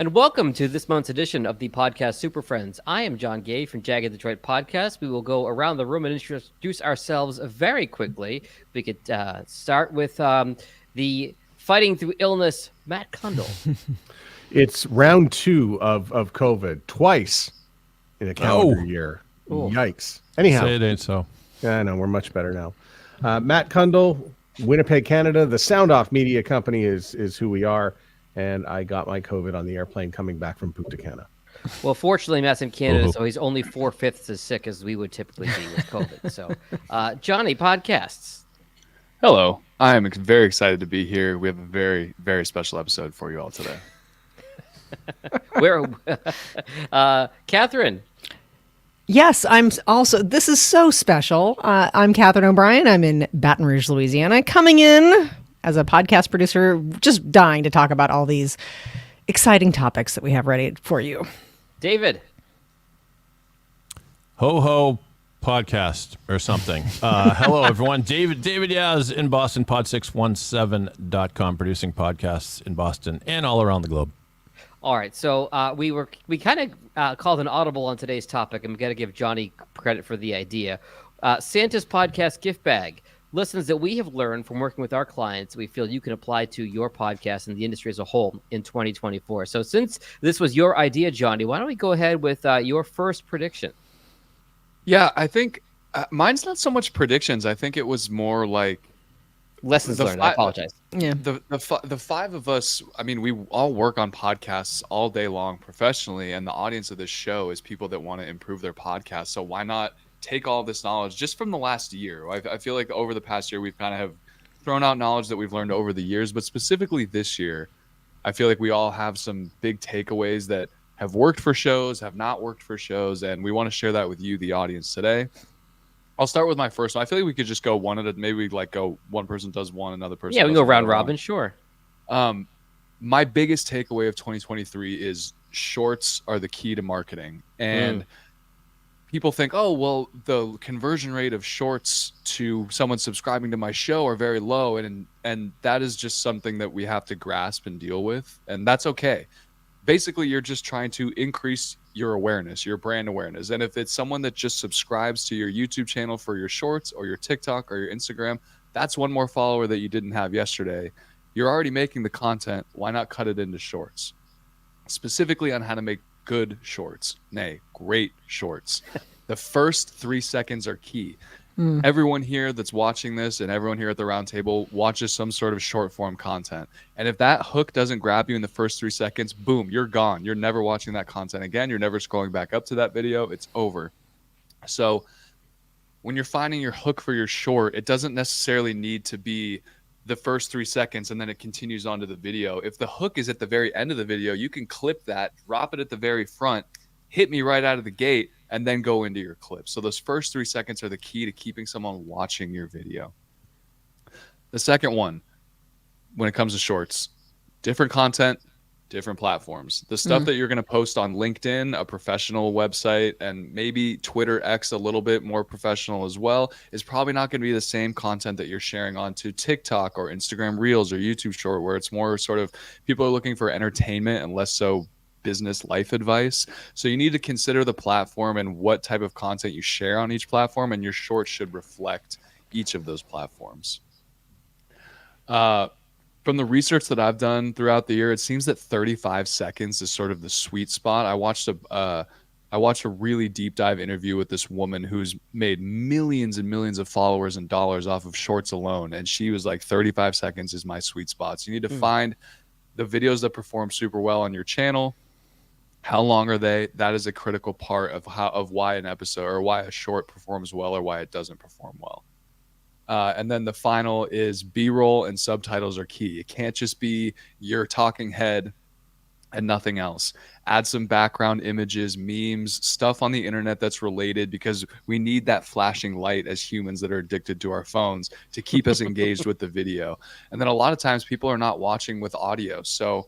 And welcome to this month's edition of the Podcast Superfriends. I am John Gay from Jagged Detroit Podcast. We will go around the room and introduce ourselves very quickly. We could start with the fighting through illness, Matt Kundle. It's round 2 of COVID, twice in a calendar year. Ooh. Yikes. Anyhow. Say it ain't so. Yeah, I know, we're much better now. Matt Kundle, Winnipeg, Canada. The Sound Off Media Company is who we are. And I got my COVID on the airplane coming back from Punta Cana. Well, fortunately, Matt's in Canada, so he's only 4/5 as sick as we would typically be with COVID. So, Johnny, podcasts. Hello. I am very excited to be here. We have a very, very special episode for you all today. Where, Catherine? Yes, I'm also. This is so special. I'm Catherine O'Brien. I'm in Baton Rouge, Louisiana, coming in as a podcast producer, just dying to talk about all these exciting topics that we have ready for you. David. Ho podcast or something. Hello, everyone. David Yaz in Boston, pod617.com, producing podcasts in Boston and all around the globe. All right, so we kind of called an audible on today's topic, and we got to give Johnny credit for the idea. Santa's podcast Giftbag. Lessons that we have learned from working with our clients we feel you can apply to your podcast and the industry as a whole in 2024. So since this was your idea, Johnny, why don't we go ahead with your first prediction? Yeah, I think mine's not so much predictions. I think it was more like lessons learned. I apologize. Yeah. The five of us, I mean, we all work on podcasts all day long professionally, and the audience of this show is people that want to improve their podcast. So why not take all this knowledge just from the last year? I feel like over the past year, we've kind of have thrown out knowledge that we've learned over the years, but specifically this year, I feel like we all have some big takeaways that have worked for shows, have not worked for shows, and we want to share that with you, the audience, today. I'll start with my first one. I feel like we could just go one at a, maybe like go one person does one, another person. Yeah, we does can go round another robin, one. sure. My biggest takeaway of 2023 is shorts are the key to marketing. And people think, oh, well, the conversion rate of shorts to someone subscribing to my show are very low. And that is just something that we have to grasp and deal with. And that's okay. Basically, you're just trying to increase your awareness, your brand awareness. And if it's someone that just subscribes to your YouTube channel for your shorts or your TikTok or your Instagram, that's one more follower that you didn't have yesterday. You're already making the content. Why not cut it into shorts? Specifically on how to make good shorts, nay, great shorts. The first 3 seconds are key. Everyone here that's watching this and everyone here at the round table watches some sort of short form content. And if that hook doesn't grab you in the first 3 seconds, boom, you're gone. You're never watching that content again. You're never scrolling back up to that video. It's over. So when you're finding your hook for your short, it doesn't necessarily need to be the first 3 seconds and then it continues on to the video. If the hook is at the very end of the video, you can clip that, drop it at the very front, hit me right out of the gate, and then go into your clip. So those first 3 seconds are the key to keeping someone watching your video. The second one, when it comes to shorts, different content, different platforms. The stuff that you're going to post on LinkedIn, a professional website, and maybe Twitter X, a little bit more professional as well, is probably not going to be the same content that you're sharing onto TikTok or Instagram Reels or YouTube Short, where it's more sort of people are looking for entertainment and less so business life advice. So you need to consider the platform and what type of content you share on each platform, and your shorts should reflect each of those platforms. From the research that I've done throughout the year, it seems that 35 seconds is sort of the sweet spot. I watched a really deep dive interview with this woman who's made millions and millions of followers and dollars off of shorts alone, and she was like, 35 seconds is my sweet spot. So you need to find the videos that perform super well on your channel. How long are they? That is a critical part of why an episode or why a short performs well or why it doesn't perform well. And then the final is B-roll and subtitles are key. It can't just be your talking head and nothing else. Add some background images, memes, stuff on the internet that's related, because we need that flashing light as humans that are addicted to our phones to keep us engaged with the video. And then a lot of times people are not watching with audio. So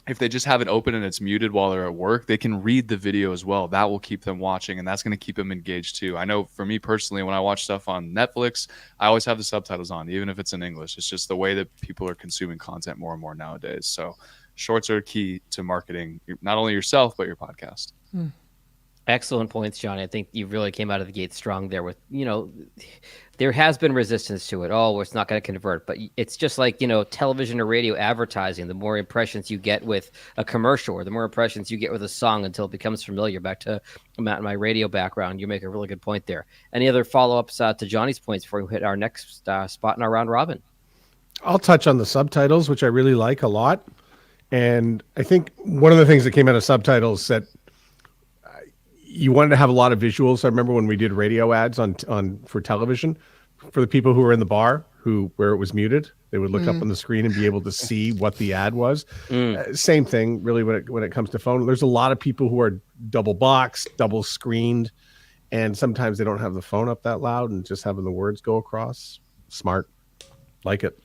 if they just have it open and it's muted while they're at work, they can read the video as well. That will keep them watching, and that's going to keep them engaged too. I know for me personally, when I watch stuff on Netflix, I always have the subtitles on, even if it's in English. It's just the way that people are consuming content more and more nowadays. So shorts are key to marketing not only yourself but your podcast. Excellent points, Johnny. I think you really came out of the gate strong there with, there has been resistance to it. Oh, it's not going to convert. But it's just like, television or radio advertising. The more impressions you get with a commercial or the more impressions you get with a song until it becomes familiar. Back to my radio background, you make a really good point there. Any other follow-ups to Johnny's points before we hit our next spot in our round robin? I'll touch on the subtitles, which I really like a lot. And I think one of the things that came out of subtitles that you wanted to have a lot of visuals. I remember when we did radio ads on for television, for the people who were in the bar where it was muted, they would look up on the screen and be able to see what the ad was. Same thing, really, when it comes to phone. There's a lot of people who are double boxed, double screened, and sometimes they don't have the phone up that loud and just having the words go across. Smart, like it.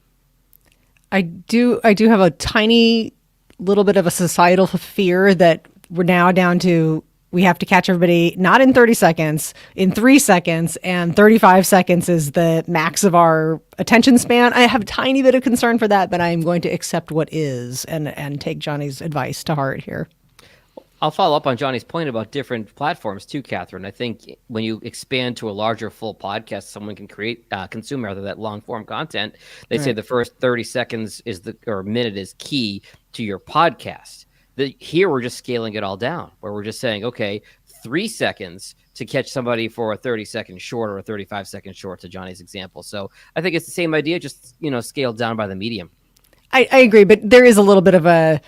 I do have a tiny little bit of a societal fear that we're now down to. We have to catch everybody not in 30 seconds, in 3 seconds, and 35 seconds is the max of our attention span. I have a tiny bit of concern for that, but I'm going to accept what is and take Johnny's advice to heart here. I'll follow up on Johnny's point about different platforms too, Catherine. I think when you expand to a larger full podcast, someone can consume that long form content. They say the first 30 seconds or minute is key to your podcast. Here we're just scaling it all down, where we're just saying, okay, 3 seconds to catch somebody for a 30-second short or a 35-second short, to Johnny's example. So I think it's the same idea, just scaled down by the medium. I agree, but there is a little bit of a.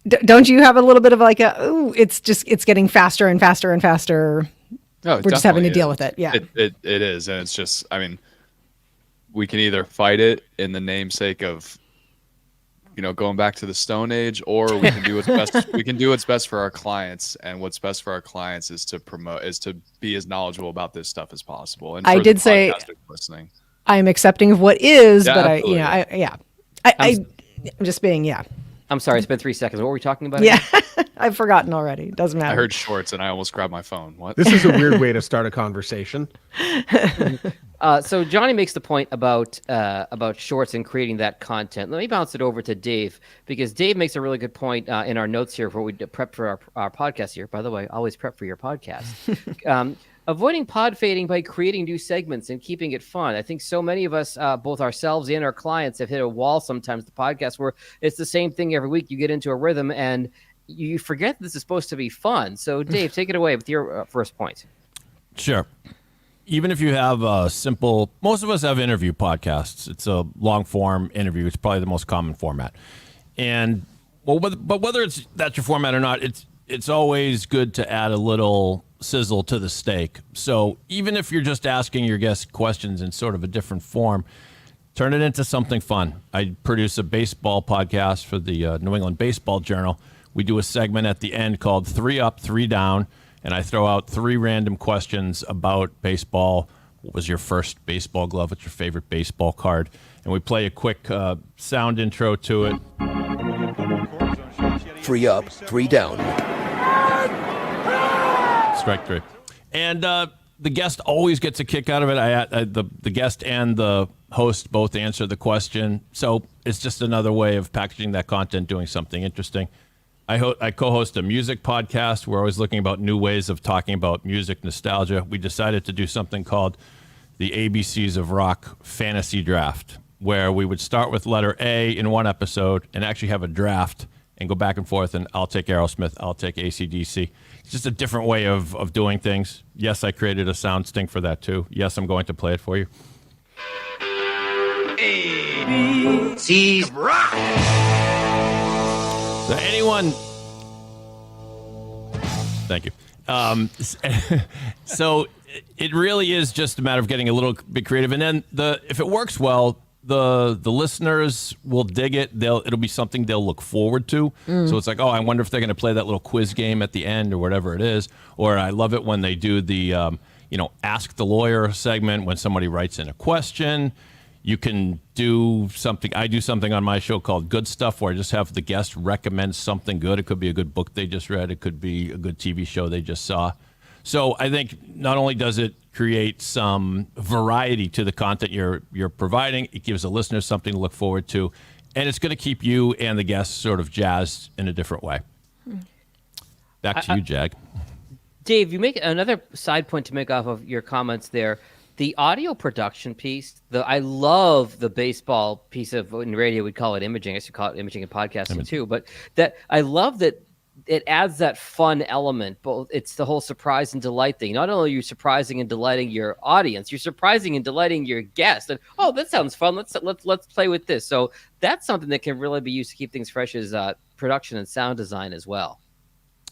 Don't you have a little bit of like it's getting faster and faster and faster. No, we're just having to deal with it. Yeah, it is, and it's just. I mean, we can either fight it in the namesake of, going back to the Stone Age, or we can do what's best. We can do what's best for our clients, and what's best for our clients is to be as knowledgeable about this stuff as possible. And I did say listening. I'm accepting of what is, Yeah, but absolutely. I'm just being I'm sorry, it's been 3 seconds. What were we talking about? Yeah, I've forgotten already. Doesn't matter. I heard shorts, and I almost grabbed my phone. What? This is a weird way to start a conversation. So Johnny makes the point about shorts and creating that content. Let me bounce it over to Dave, because Dave makes a really good point in our notes here for what we prep for our podcast here. By the way, always prep for your podcast. Avoiding pod fading by creating new segments and keeping it fun. I think so many of us, both ourselves and our clients, have hit a wall sometimes, the podcast, where it's the same thing every week. You get into a rhythm and you forget this is supposed to be fun. So Dave, take it away with your first point. Sure. Even if you have a simple, most of us have interview podcasts. It's a long form interview. It's probably the most common format. And but whether that's your format or not, it's always good to add a little sizzle to the steak. So even if you're just asking your guests questions in sort of a different form, turn it into something fun. I produce a baseball podcast for the New England Baseball Journal. We do a segment at the end called 3 Up, 3 Down, and I throw out 3 random questions about baseball. What was your first baseball glove? What's your favorite baseball card? And we play a quick sound intro to it. 3 up, 3 down. Strike 3. And the guest always gets a kick out of it. The guest and the host both answer the question. So it's just another way of packaging that content, doing something interesting. I co-host a music podcast. We're always looking about new ways of talking about music nostalgia. We decided to do something called the ABCs of Rock Fantasy Draft, where we would start with letter A in one episode and actually have a draft and go back and forth, and I'll take Aerosmith, I'll take AC/DC. It's just a different way of doing things. Yes, I created a sound sting for that too. Yes, I'm going to play it for you. ABCs of Rock. So anyone... Thank you. So it really is just a matter of getting a little bit creative. And then if it works well, the listeners will dig it. It'll be something they'll look forward to. So it's like, oh, I wonder if they're going to play that little quiz game at the end or whatever it is. Or I love it when they do the, Ask the Lawyer segment when somebody writes in a question. You can do something. I do something on my show called Good Stuff, where I just have the guest recommend something good. It could be a good book they just read. It could be a good TV show they just saw. So I think not only does it create some variety to the content you're providing, it gives the listeners something to look forward to, and it's going to keep you and the guests sort of jazzed in a different way. Back to you, Jag. Dave, you make another side point to make off of your comments there. The audio production piece, I love the baseball piece of, in radio we'd call it imaging. I used to call it imaging and podcasting too. But that I love that it adds that fun element. But it's the whole surprise and delight thing. Not only are you surprising and delighting your audience, you're surprising and delighting your guest. And oh, that sounds fun. Let's play with this. So that's something that can really be used to keep things fresh as production and sound design as well.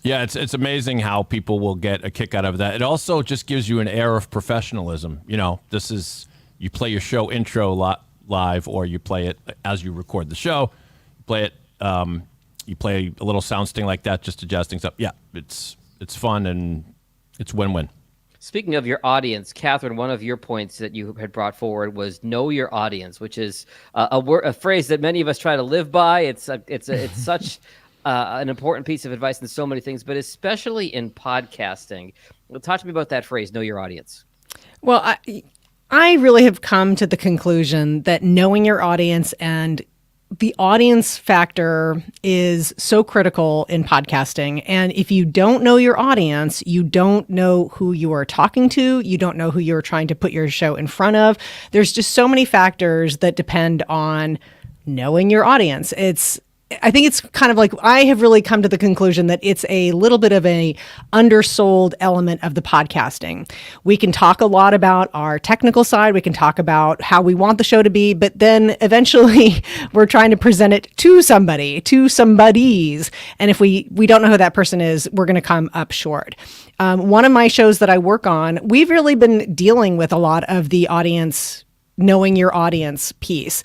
Yeah, it's amazing how people will get a kick out of that. It also just gives you an air of professionalism. You know, this is, you play your show intro live, or you play it as you record the show. You play it, you play a little sound sting like that just to jazz things up. Yeah, it's fun and it's win-win. Speaking of your audience, Catherine, one of your points that you had brought forward was know your audience, which is a phrase that many of us try to live by. It's such an important piece of advice in so many things, but especially in podcasting. Talk to me about that phrase, know your audience. Well, I really have come to the conclusion that knowing your audience and the audience factor is so critical in podcasting. And if you don't know your audience, you don't know who you are talking to. You don't know who you're trying to put your show in front of. There's just so many factors that depend on knowing your audience. I think it's kind of like, I have really come to the conclusion that it's a little bit of a undersold element of the podcasting. We can talk a lot about our technical side. We can talk about how we want the show to be, but then eventually we're trying to present it to somebody, to somebodies. And if we don't know who that person is, we're going to come up short. One of my shows that I work on, we've really been dealing with a lot of the audience, knowing your audience piece.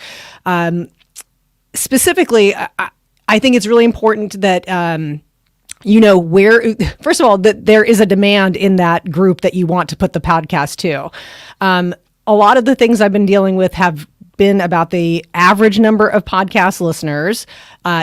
Specifically, I think it's really important that, first of all, that there is a demand in that group that you want to put the podcast to. A lot of the things I've been dealing with have been about the average number of podcast listeners,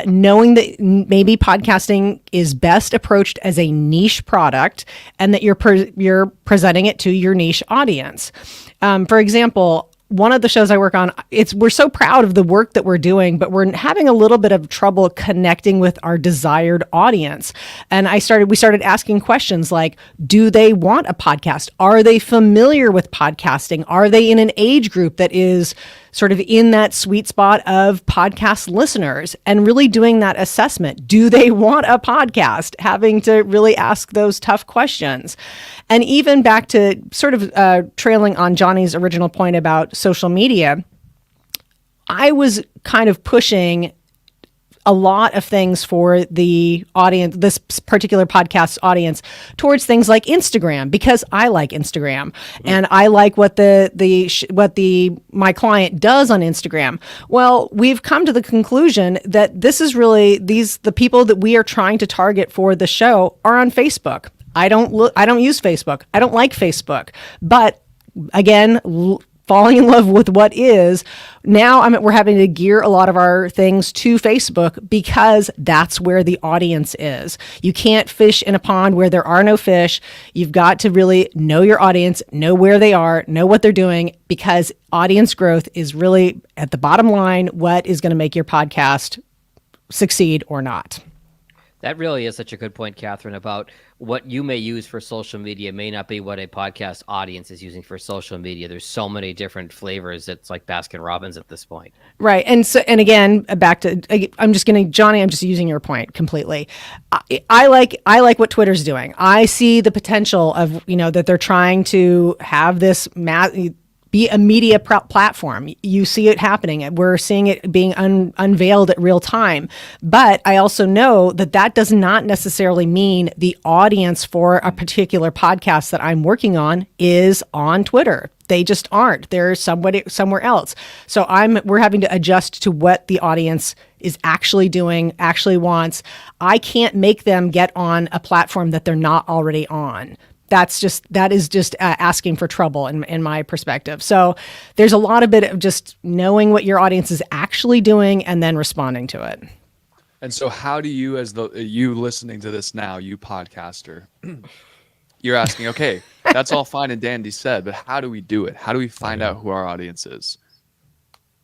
knowing that maybe podcasting is best approached as a niche product and that you're presenting it to your niche audience. For example, one of the shows I work on, we're so proud of the work that we're doing, but we're having a little bit of trouble connecting with our desired audience. And we started asking questions like, do they want a podcast? Are they familiar with podcasting? Are they in an age group that is sort of in that sweet spot of podcast listeners? And really doing that assessment. Do they want a podcast? Having to really ask those tough questions. And even back to sort of trailing on Johnny's original point about social media, I was kind of pushing a lot of things for the audience, this particular podcast audience, towards things like Instagram, because I like Instagram and I like what my client does on Instagram. Well, we've come to the conclusion that this is really the people that we are trying to target for the show are on Facebook. I don't use Facebook. I don't like Facebook. But again, falling in love with what is, now we're having to gear a lot of our things to Facebook because that's where the audience is. You can't fish in a pond where there are no fish. You've got to really know your audience, know where they are, know what they're doing, because audience growth is really, at the bottom line, what is going to make your podcast succeed or not. That really is such a good point, Catherine, about what you may use for social media may not be what a podcast audience is using for social media. There's so many different flavors. It's like Baskin Robbins at this point. Right. And again, back to, Johnny, I'm just using your point completely. I like what Twitter's doing. I see the potential of, that they're trying to have this be a media platform. You see it happening. We're seeing it being unveiled at real time. But I also know that does not necessarily mean the audience for a particular podcast that I'm working on is on Twitter. They just aren't. They're somewhere else. So we're having to adjust to what the audience is actually doing, actually wants. I can't make them get on a platform that they're not already on. That is just asking for trouble in my perspective. So there's a lot of bit of just knowing what your audience is actually doing and then responding to it. And so how do you, as you listening to this now, you podcaster, you're asking, okay, that's all fine and dandy said, but how do we do it? How do we find out who our audience is?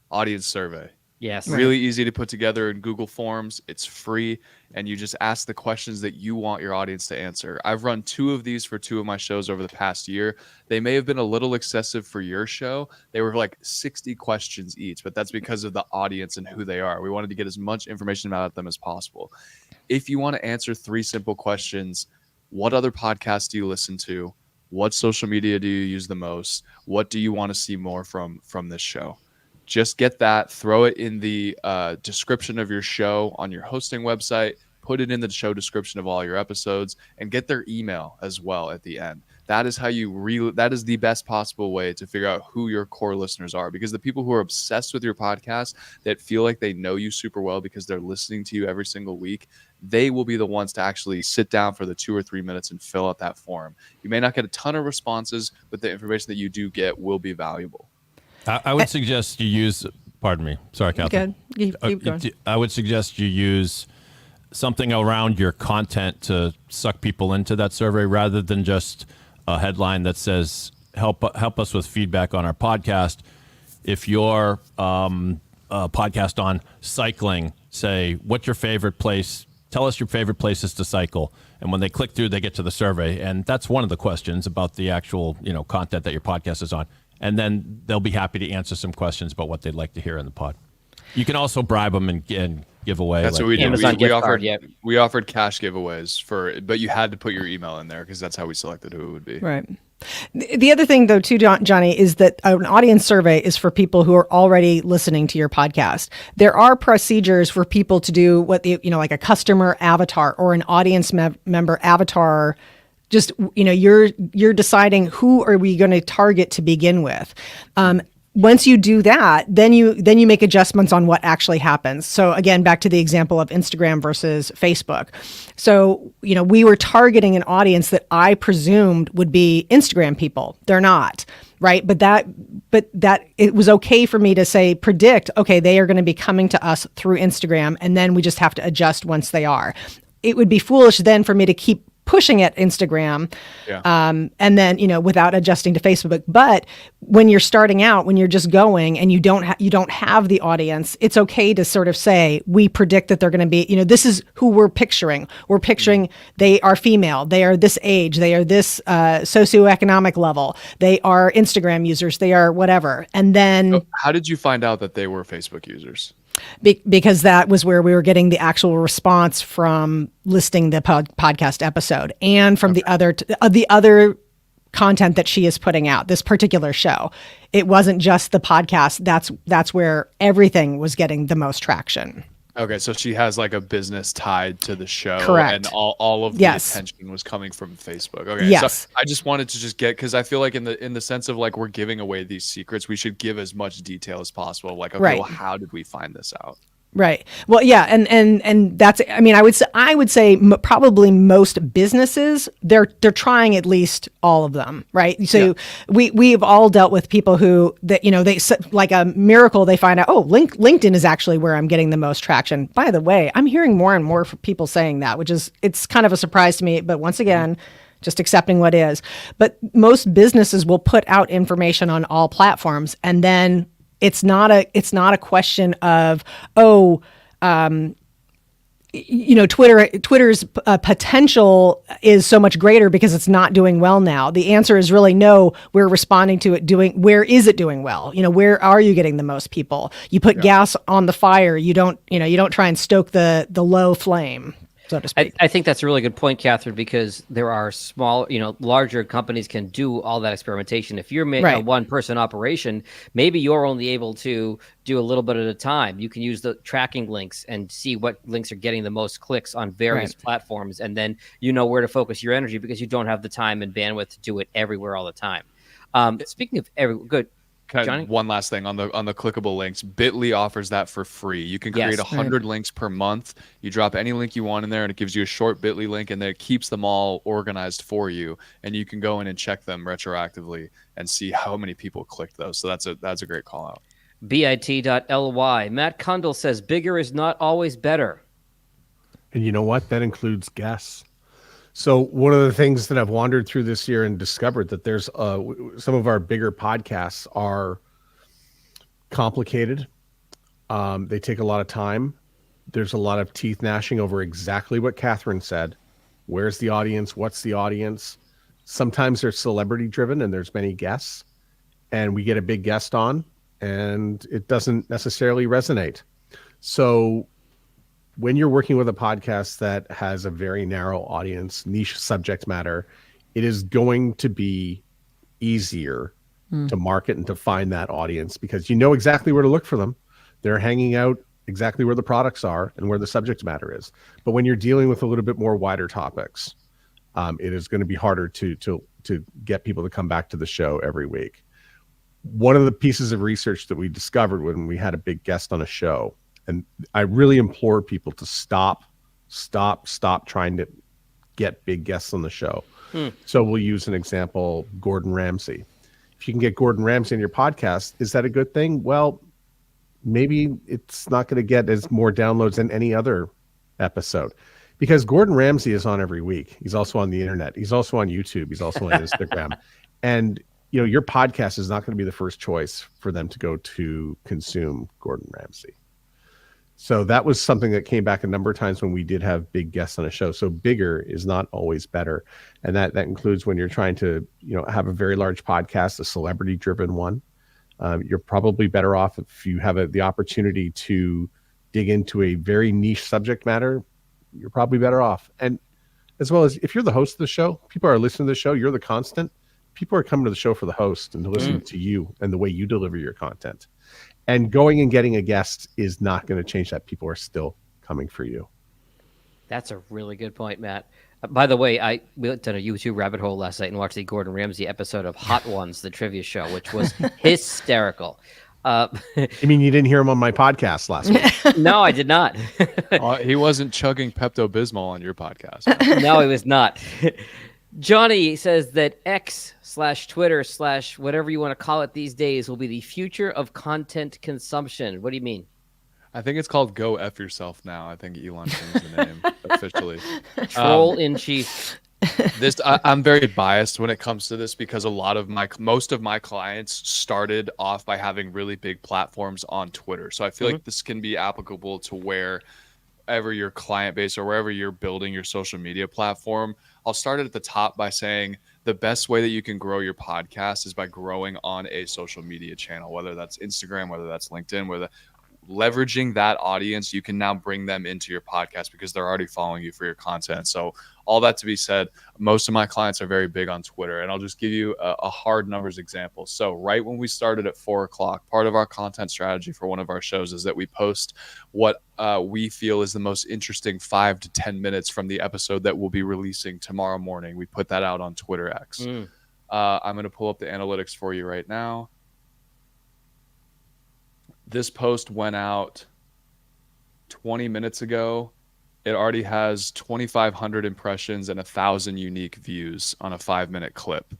Audience survey. Yes. Really easy to put together in Google Forms. It's free, and you just ask the questions that you want your audience to answer. I've run 2 of these for 2 of my shows over the past year. They may have been a little excessive for your show. They were like 60 questions each, but that's because of the audience and who they are. We wanted to get as much information about them as possible. If you want to answer 3 simple questions, what other podcasts do you listen to? What social media do you use the most? What do you want to see more from this show? Just get that, throw it in the description of your show on your hosting website, put it in the show description of all your episodes, and get their email as well at the end. That is how that is the best possible way to figure out who your core listeners are, because the people who are obsessed with your podcast, that feel like they know you super well because they're listening to you every single week, they will be the ones to actually sit down for the 2 or 3 minutes and fill out that form. You may not get a ton of responses, but the information that you do get will be valuable. I would suggest you use, pardon me. Sorry, Catherine. Good. Keep going. I would suggest you use something around your content to suck people into that survey rather than just a headline that says, help us with feedback on our podcast. If your podcast on cycling, say, what's your favorite place? Tell us your favorite places to cycle. And when they click through, they get to the survey. And that's one of the questions about the actual, content that your podcast is on. And then they'll be happy to answer some questions about what they'd like to hear in the pod. You can also bribe them and give away. That's what we did. Amazon gift card, We offered cash giveaways but you had to put your email in there because that's how we selected who it would be. Right. The other thing, though, too, Johnny, is that an audience survey is for people who are already listening to your podcast. There are procedures for people to do like a customer avatar or an audience member avatar. Just, you're deciding who are we going to target to begin with. Once you do that, then you make adjustments on what actually happens. So again, back to the example of Instagram versus Facebook. So, we were targeting an audience that I presumed would be Instagram people. They're not, right? But that it was okay for me to predict, okay, they are going to be coming to us through Instagram, and then we just have to adjust once they are. It would be foolish then for me to keep pushing at Instagram, and then without adjusting to Facebook. But when you're starting out, when you're just going and you don't have the audience, it's okay to sort of say, we predict that they're going to be, this is who we're picturing. We're picturing they are female, they are this age, they are this socioeconomic level, they are Instagram users, they are whatever. And then, so how did you find out that they were Facebook users? Because that was where we were getting the actual response from listing the podcast episode and from the other content that she is putting out, this particular show. It wasn't just the podcast. That's where everything was getting the most traction. Okay, so she has like a business tied to the show. Correct. And all of the attention was coming from Facebook. Okay, yes. So I just wanted to just get, because I feel like in the sense of like we're giving away these secrets, we should give as much detail as possible. Like, okay, right. Well, how did we find this out? Right. Well, yeah, and that's. I mean, I would say probably most businesses they're trying at least all of them, right? So we've all dealt with people who they like a miracle they find out. Oh, LinkedIn is actually where I'm getting the most traction. By the way, I'm hearing more and more people saying that, which is it's kind of a surprise to me. But once again, just accepting what is. But most businesses will put out information on all platforms, and then. It's not a question of, Twitter's potential is so much greater because it's not doing well now. The answer is really no. We're responding to it where is it doing well? Where are you getting the most people? You put gas on the fire. You don't try and stoke the low flame, so to speak. I think that's a really good point, Catherine, because there are small, larger companies can do all that experimentation. If you're a one-person operation, maybe you're only able to do a little bit at a time. You can use the tracking links and see what links are getting the most clicks on various platforms, and then you know where to focus your energy because you don't have the time and bandwidth to do it everywhere all the time. Speaking of good. Johnny? One last thing on the clickable links. Bitly offers that for free. You can create 100 links per month. You drop any link you want in there, and it gives you a short Bitly link, and then it keeps them all organized for you. And you can go in and check them retroactively and see how many people clicked those. So that's a great call out. bit.ly. Matt Kundle says bigger is not always better. And you know what? That includes guests. So one of the things that I've wandered through this year and discovered that there's some of our bigger podcasts are complicated. They take a lot of time. There's a lot of teeth gnashing over exactly what Catherine said. Where's the audience? What's the audience? Sometimes they're celebrity driven and there's many guests, and we get a big guest on and it doesn't necessarily resonate. So when you're working with a podcast that has a very narrow audience, niche subject matter, it is going to be easier to market and to find that audience because you know exactly where to look for them. They're hanging out exactly where the products are and where the subject matter is. But when you're dealing with a little bit more wider topics, it is going to be harder to get people to come back to the show every week. One of the pieces of research that we discovered when we had a big guest on a show, and I really implore people to stop trying to get big guests on the show. So we'll use an example, Gordon Ramsay. If you can get Gordon Ramsay in your podcast, is that a good thing? Well, maybe it's not going to get as more downloads than any other episode because Gordon Ramsay is on every week. He's also on the internet. He's also on YouTube. He's also on Instagram. And, you know, your podcast is not going to be the first choice for them to go to consume Gordon Ramsay. So that was something that came back a number of times when we did have big guests on a show. So bigger is not always better. And that includes when you're trying to, you know, have a very large podcast, a celebrity driven one. You're probably better off if you have the opportunity to dig into a very niche subject matter. You're probably better off. And as well as if you're the host of the show, people are listening to the show, you're the constant. People are coming to the show for the host and to listen to you and the way you deliver your content. And going and getting a guest is not going to change that. People are still coming for you. That's a really good point, Matt. By the way, we went down a YouTube rabbit hole last night and watched the Gordon Ramsay episode of Hot Ones, the trivia show, which was hysterical. I mean, you didn't hear him on my podcast last week? No, I did not. He wasn't chugging Pepto-Bismol on your podcast. No, he was not. Johnny says that X/Twitter/ whatever you want to call it these days will be the future of content consumption. What do you mean? I think it's called Go F Yourself now. I think Elon changed the name officially. Troll in chief. I'm very biased when it comes to this because most of my clients started off by having really big platforms on Twitter. So I feel like this can be applicable to wherever your client base or wherever you're building your social media platform. I'll start it at the top by saying the best way that you can grow your podcast is by growing on a social media channel, whether that's Instagram, whether that's LinkedIn, leveraging that audience, you can now bring them into your podcast because they're already following you for your content. So all that to be said, most of my clients are very big on Twitter, and I'll just give you a hard numbers example. So right when we started at 4:00, part of our content strategy for one of our shows is that we post what we feel is the most interesting 5 to 10 minutes from the episode that we'll be releasing tomorrow morning. We put that out on Twitter X. I'm going to pull up the analytics for you right now. This post went out 20 minutes ago. It already has 2,500 impressions and 1,000 unique views on a 5-minute clip.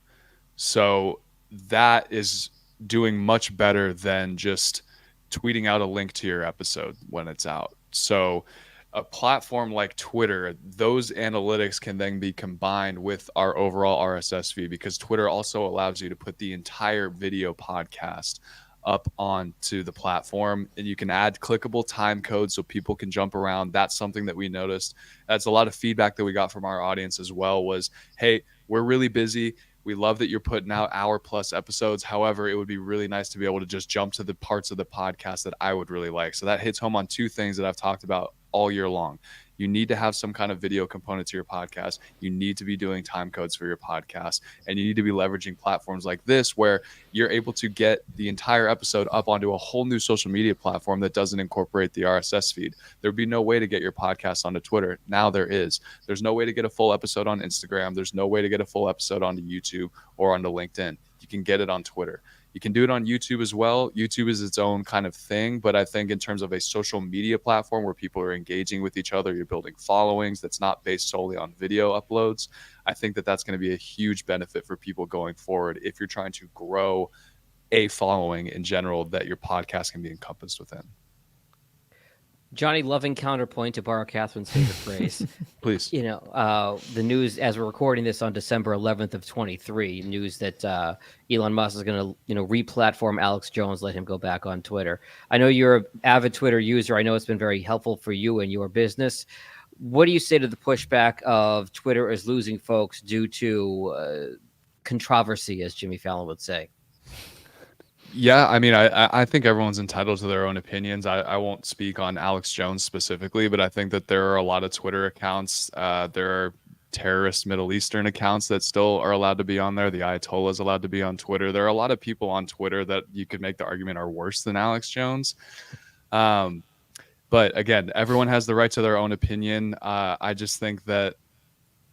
So that is doing much better than just tweeting out a link to your episode when it's out. So a platform like Twitter, those analytics can then be combined with our overall RSS feed because Twitter also allows you to put the entire video podcast up onto the platform, and you can add clickable time codes so people can jump around. That's something that we noticed. That's a lot of feedback that we got from our audience as well was, hey, we're really busy. We love that you're putting out hour-plus episodes. However, it would be really nice to be able to just jump to the parts of the podcast that I would really like. So that hits home on two things that I've talked about all year long. You need to have some kind of video component to your podcast. You need to be doing time codes for your podcast. And you need to be leveraging platforms like this where you're able to get the entire episode up onto a whole new social media platform that doesn't incorporate the RSS feed. There'd be no way to get your podcast onto Twitter. Now there is. There's no way to get a full episode on Instagram. There's no way to get a full episode onto YouTube or onto LinkedIn. You can get it on Twitter. You can do it on YouTube as well. YouTube is its own kind of thing, but I think in terms of a social media platform where people are engaging with each other, you're building followings that's not based solely on video uploads. I think that that's going to be a huge benefit for people going forward if you're trying to grow a following in general that your podcast can be encompassed within. Johnny, loving counterpoint to borrow Catherine's favorite phrase. Please. The news as we're recording this on December 11th of 23, news that Elon Musk is going to, re-platform Alex Jones, let him go back on Twitter. I know you're an avid Twitter user. I know it's been very helpful for you and your business. What do you say to the pushback of Twitter is losing folks due to controversy, as Jimmy Fallon would say? Yeah, I mean, I think everyone's entitled to their own opinions. I won't speak on Alex Jones specifically, but I think that there are a lot of Twitter accounts. There are terrorist Middle Eastern accounts that still are allowed to be on there. The Ayatollah is allowed to be on Twitter. There are a lot of people on Twitter that you could make the argument are worse than Alex Jones. But again, everyone has the right to their own opinion. I just think that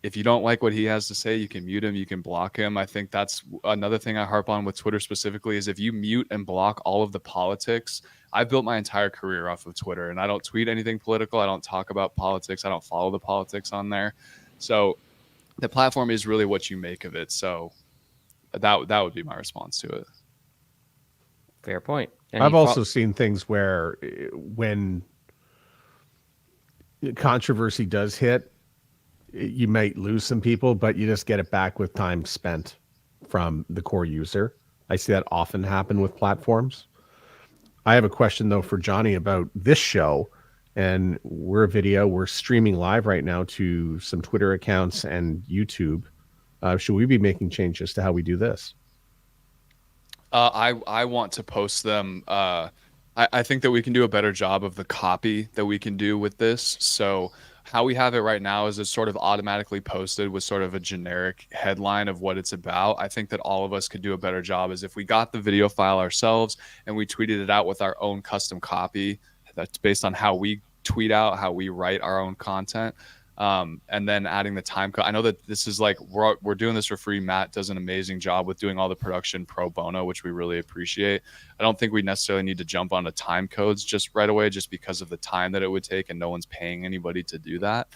if you don't like what he has to say, you can mute him, you can block him. I think that's another thing I harp on with Twitter specifically is if you mute and block all of the politics. I built my entire career off of Twitter, and I don't tweet anything political. I don't talk about politics. I don't follow the politics on there. So the platform is really what you make of it. So that would be my response to it. Fair point. I've also seen things where when controversy does hit, you might lose some people, but you just get it back with time spent from the core user. I see that often happen with platforms. I have a question, though, for Johnny about this show. And we're streaming live right now to some Twitter accounts and YouTube. Should we be making changes to how we do this? I want to post them. I think that we can do a better job of the copy that we can do with this. So how we have it right now is it's sort of automatically posted with sort of a generic headline of what it's about. I think that all of us could do a better job is if we got the video file ourselves and we tweeted it out with our own custom copy that's based on how we tweet out, how we write our own content. And then adding the time code. I know that this is like we're doing this for free. Matt does an amazing job with doing all the production pro bono, which we really appreciate. I don't think we necessarily need to jump onto time codes just right away, just because of the time that it would take, and no one's paying anybody to do that.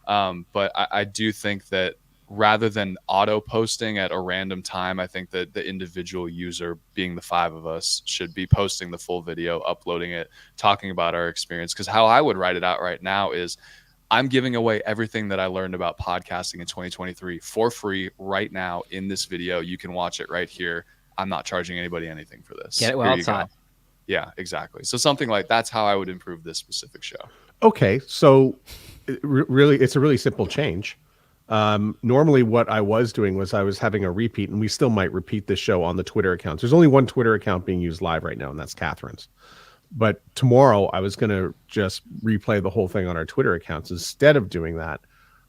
But I do think that rather than auto posting at a random time, I think that the individual user, being the 5 of us, should be posting the full video, uploading it, talking about our experience. Because how I would write it out right now is, I'm giving away everything that I learned about podcasting in 2023 for free right now in this video. You can watch it right here. I'm not charging anybody anything for this. Get it while it's hot. Yeah, exactly. So something like that's how I would improve this specific show. Okay, so really, it's a really simple change. Normally what I was doing was I was having a repeat, and we still might repeat this show on the Twitter accounts. There's only one Twitter account being used live right now, and that's Catherine's. But tomorrow I was going to just replay the whole thing on our Twitter accounts. Instead of doing that,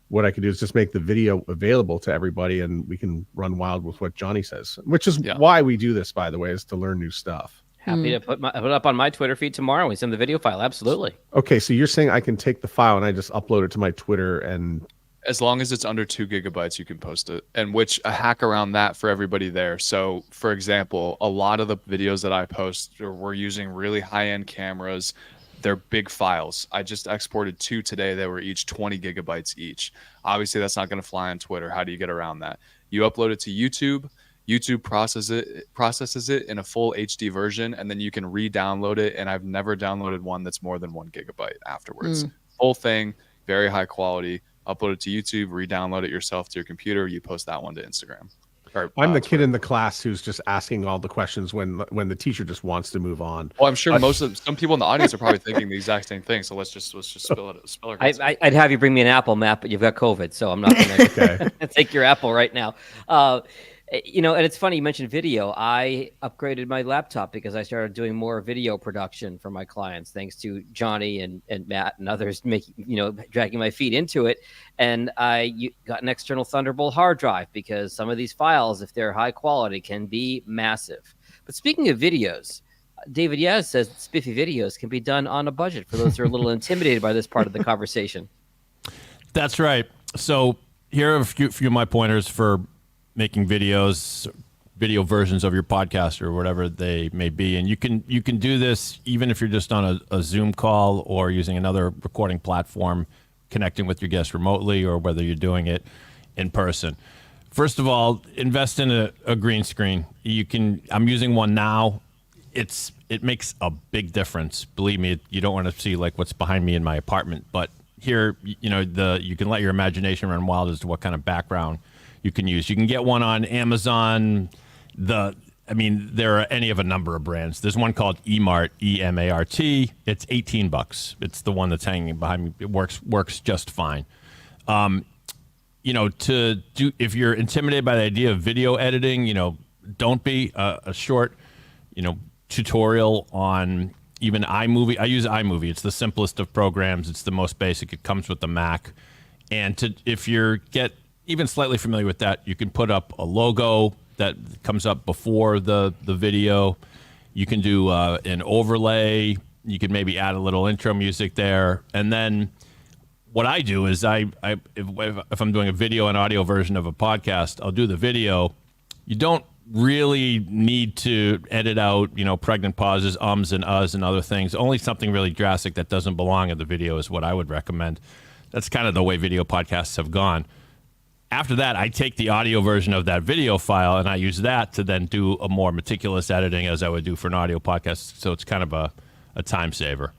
what I could do is just make the video available to everybody, and we can run wild with what Johnny says, which is why we do this, by the way, is to learn new stuff. Happy to put it up on my Twitter feed tomorrow. We send the video file. Absolutely. Okay, so you're saying I can take the file and I just upload it to my Twitter, and as long as it's under 2 gigabytes, you can post it. And which a hack around that for everybody there. So for example, a lot of the videos that I post, we're using really high-end cameras. They're big files. I just exported 2 today that were each 20 gigabytes each. Obviously, that's not going to fly on Twitter. How do you get around that? You upload it to YouTube. YouTube processes it in a full HD version, and then you can re-download it. And I've never downloaded one that's more than 1 gigabyte afterwards. Full thing, very high quality. Upload it to YouTube, re-download it yourself to your computer. You post that one to Instagram. I'm the kid in the class who's just asking all the questions when the teacher just wants to move on. Well, I'm sure some people in the audience are probably thinking the exact same thing. So let's just spill it. I'd have you bring me an apple, Matt, but you've got COVID, so I'm not going to take your apple right now. And it's funny you mentioned video. I upgraded my laptop because I started doing more video production for my clients, thanks to Johnny and Matt and others dragging my feet into it. And I got an external Thunderbolt hard drive because some of these files, if they're high quality, can be massive. But speaking of videos, David Yaz says spiffy videos can be done on a budget for those who are a little intimidated by this part of the conversation. That's right. So here are a few of my pointers for making video versions of your podcast or whatever they may be. And you can do this even if you're just on a Zoom call or using another recording platform, connecting with your guests remotely, or whether you're doing it in person. First of all, invest in a green screen. I'm using one now. It's it makes a big difference. Believe me, you don't want to see like what's behind me in my apartment, but here, you know, you can let your imagination run wild as to what kind of background you can use. You can get one on Amazon. There are any of a number of brands. There's one called eMart, E-M-A-R-T. It's $18. It's the one that's hanging behind me. It works just fine. If you're intimidated by the idea of video editing, don't be. A short, tutorial on even iMovie. I use iMovie. It's the simplest of programs. It's the most basic. It comes with the Mac. And if you get even slightly familiar with that, you can put up a logo that comes up before the video. You can do an overlay. You can maybe add a little intro music there. And then what I do is if I'm doing a video and audio version of a podcast, I'll do the video. You don't really need to edit out, pregnant pauses, ums and uhs and other things. Only something really drastic that doesn't belong in the video is what I would recommend. That's kind of the way video podcasts have gone. After that, I take the audio version of that video file and I use that to then do a more meticulous editing as I would do for an audio podcast. So it's kind of a time saver.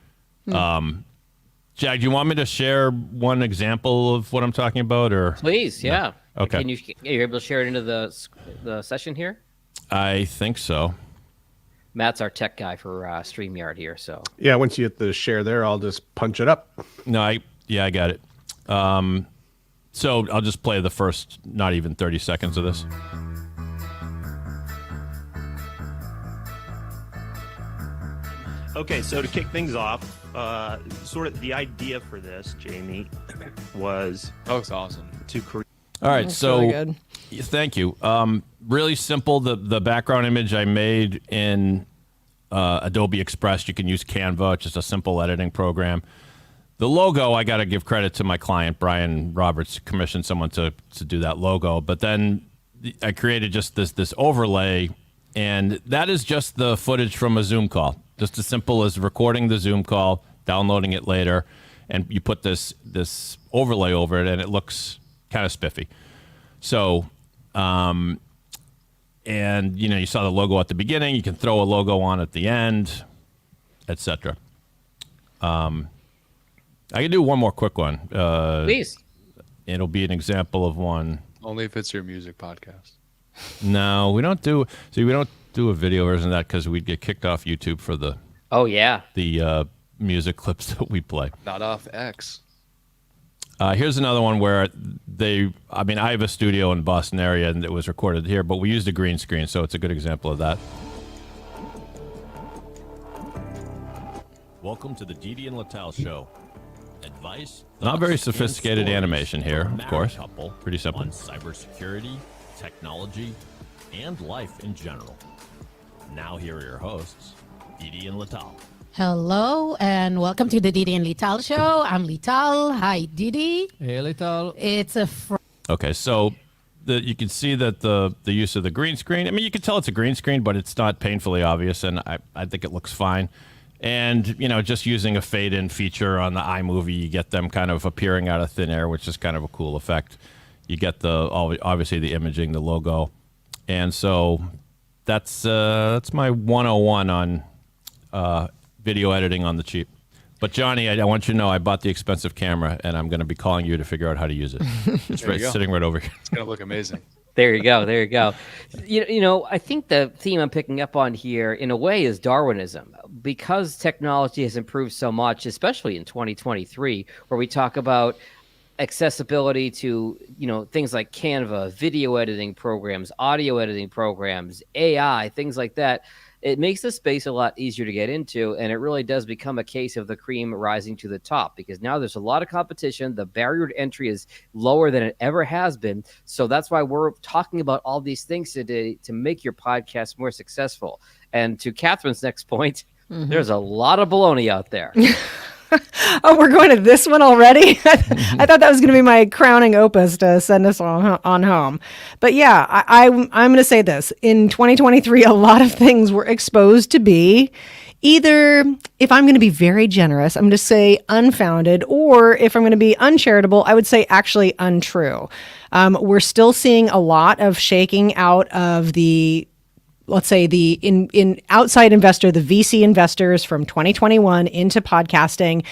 Jag, do you want me to share one example of what I'm talking about, or? Please, yeah. No? Okay. You're able to share it into the session here? I think so. Matt's our tech guy for StreamYard here, so. Yeah, once you hit the share there, I'll just punch it up. No, I got it. So I'll just play the first not even 30 seconds of this. Okay, so to kick things off, sort of the idea for this, Jamie, was it's awesome to create. All right, That's so really good. Thank you. Really simple. The background image I made in Adobe Express. You can use Canva, just a simple editing program. The logo, I got to give credit to my client, Brian Roberts, commissioned someone to do that logo. But then I created just this overlay, and that is just the footage from a Zoom call. Just as simple as recording the Zoom call, downloading it later, and you put this overlay over it, and it looks kind of spiffy. So, you saw the logo at the beginning. You can throw a logo on at the end, etc. I can do one more quick one. Please. It'll be an example of one. only if it's your music podcast. No, we don't do a video version of that because we'd get kicked off YouTube for the music clips that we play. Not off X. Here's another one where I have a studio in the Boston area and it was recorded here, but we used a green screen, so it's a good example of that. Welcome to the Didi and Littell Show. Advice, not very sophisticated animation here, of course. Pretty simple. On cybersecurity, technology, and life in general. Now here are your hosts, Didi and Littell. Hello and welcome to the Didi and Lital Show. I'm Lital. Hi, Didi. Hey, Lital. It's a okay, so you can see that the use of the green screen. I mean, you can tell it's a green screen, but it's not painfully obvious, and I think it looks fine. And just using a fade-in feature on the iMovie, you get them kind of appearing out of thin air, which is kind of a cool effect. You get obviously the imaging, the logo, and so that's my 101 on video editing on the cheap. But Johnny, I want you to know I bought the expensive camera, and I'm going to be calling you to figure out how to use it. It's sitting right over here. It's going to look amazing. There you go. There you go. I think the theme I'm picking up on here, in a way, is Darwinism. Because technology has improved so much, especially in 2023, where we talk about accessibility to, things like Canva, video editing programs, audio editing programs, AI, things like that. It makes the space a lot easier to get into, and it really does become a case of the cream rising to the top, because now there's a lot of competition. The barrier to entry is lower than it ever has been. So that's why we're talking about all these things today to make your podcast more successful. And to Catherine's next point, there's a lot of baloney out there. Oh, we're going to this one already? I thought that was going to be my crowning opus to send us on home. But yeah, I'm going to say this. In 2023, a lot of things were exposed to be either, if I'm going to be very generous, I'm going to say unfounded, or if I'm going to be uncharitable, I would say actually untrue. We're still seeing a lot of shaking out of the let's say the in outside investor, the VC investors from 2021 into podcasting,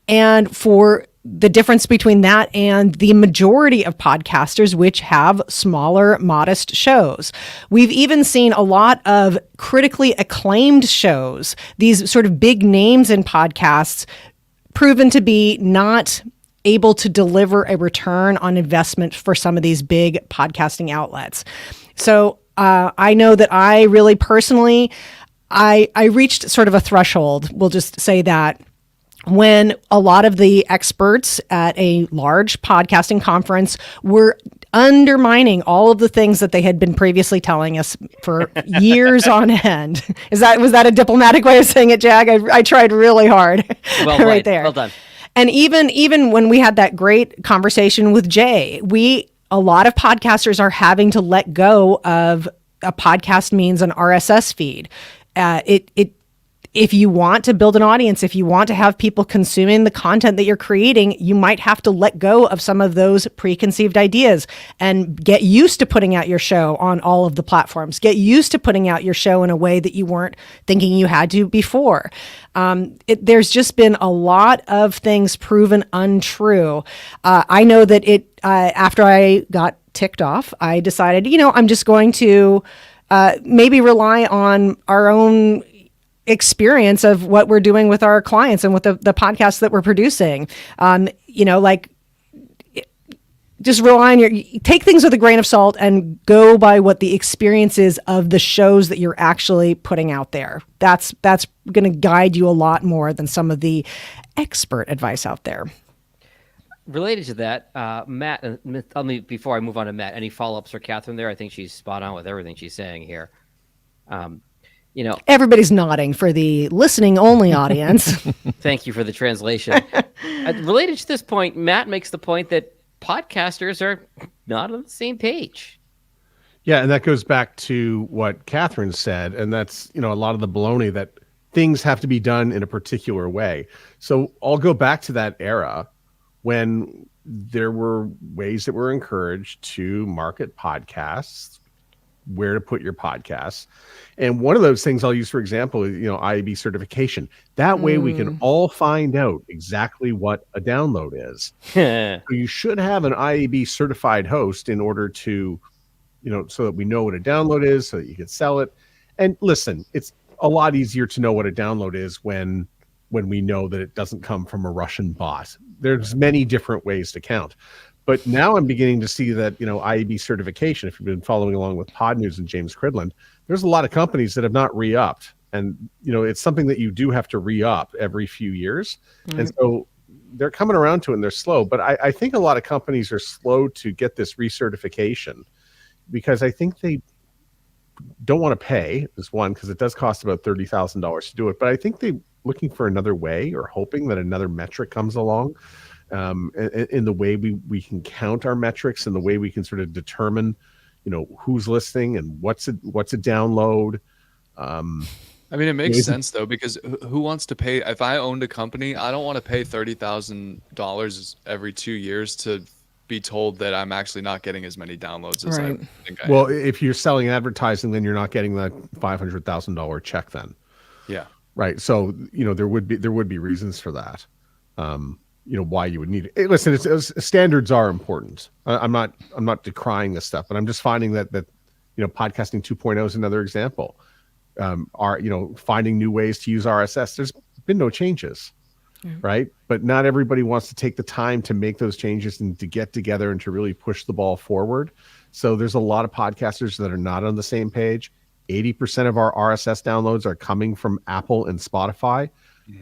and for the difference between that and the majority of podcasters, which have smaller, modest shows. We've even seen a lot of critically acclaimed shows, these sort of big names in podcasts, proven to be not able to deliver a return on investment for some of these big podcasting outlets. So I know that I really personally, I reached sort of a threshold, we'll just say that, when a lot of the experts at a large podcasting conference were undermining all of the things that they had been previously telling us for years on end. Was that a diplomatic way of saying it, Jag? I tried really hard. Well right there. Well done. And even when we had that great conversation with Jay, a lot of podcasters are having to let go of a podcast means an RSS feed. If you want to build an audience, if you want to have people consuming the content that you're creating, you might have to let go of some of those preconceived ideas and get used to putting out your show on all of the platforms. Get used to putting out your show in a way that you weren't thinking you had to before. There's just been a lot of things proven untrue. I know that after I got ticked off, I decided, I'm just going to maybe rely on our own experience of what we're doing with our clients and with the podcasts that we're producing. Just rely on take things with a grain of salt and go by what the experience is of the shows that you're actually putting out there. That's going to guide you a lot more than some of the expert advice out there. Related to that, Matt, before I move on to Matt, any follow-ups for Catherine there? I think she's spot on with everything she's saying here. Everybody's nodding for the listening only audience. Thank you for the translation. Related to this point, Matt makes the point that podcasters are not on the same page. Yeah, and that goes back to what Catherine said, and that's, a lot of the baloney that things have to be done in a particular way. So I'll go back to that era when there were ways that were encouraged to market podcasts, where to put your podcasts. And one of those things I'll use, for example, is, IAB certification. That way we can all find out exactly what a download is. So you should have an IAB certified host in order to, so that we know what a download is, so that you can sell it. And listen, it's a lot easier to know what a download is when we know that it doesn't come from a Russian bot. There's many different ways to count. But now I'm beginning to see that, IAB certification, if you've been following along with Pod News and James Cridland, there's a lot of companies that have not re-upped. And, it's something that you do have to re-up every few years. Mm-hmm. And so they're coming around to it and they're slow. But I think a lot of companies are slow to get this recertification because I think they don't want to pay, is one, because it does cost about $30,000 to do it. But I think they're looking for another way or hoping that another metric comes along. In the way we can count our metrics and the way we can sort of determine, who's listening and what's a download. It makes sense though, because who wants to pay? If I owned a company, I don't want to pay $30,000 every 2 years to be told that I'm actually not getting as many downloads as I think I am. If you're selling advertising, then you're not getting that $500,000 check then. Yeah. Right. So, there would be reasons for that. Why you would need it. Listen, standards are important. I'm not decrying this stuff, but I'm just finding that podcasting 2.0 is another example. Finding new ways to use RSS. There's been no changes, right? But not everybody wants to take the time to make those changes and to get together and to really push the ball forward. So there's a lot of podcasters that are not on the same page. 80% of our RSS downloads are coming from Apple and Spotify.